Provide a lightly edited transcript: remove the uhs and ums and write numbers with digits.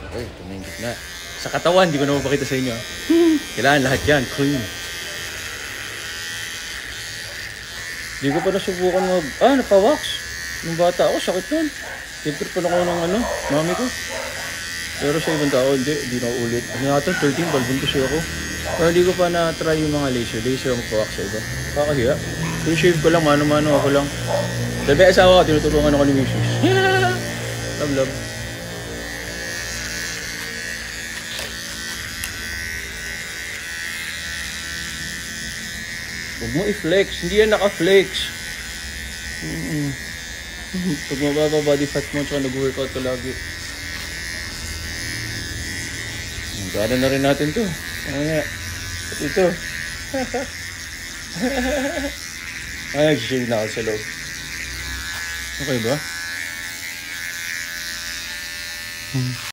Okay, ito na yung gitna. Sa katawan, di ko na mapakita sa inyo. Kailangan lahat yan, clean. Di ko pa nasubukan napawax. Nung bata ako, sakit nun. Siyempre pa ako ng mami ko. Pero sa ibang tao, hindi na ulit. Ano natin, 13, balbon kasi ako. Pero hindi ko pa na-try yung mga laser. Laser ang magpawax sa iba. Kakahiya. Yung shave ko lang, mano-mano ako lang. Sabi asawa ko, tinutulungan ako ni Mrs. Love, love. Huwag mo i-flex. Hindi yan naka-flex. Pag mababa body fat mo, tsaka nag-workout ka lagi. Gana na rin natin to. Ano nga? Ito. Ay, nag-shave na ako sa loob. Okay ba?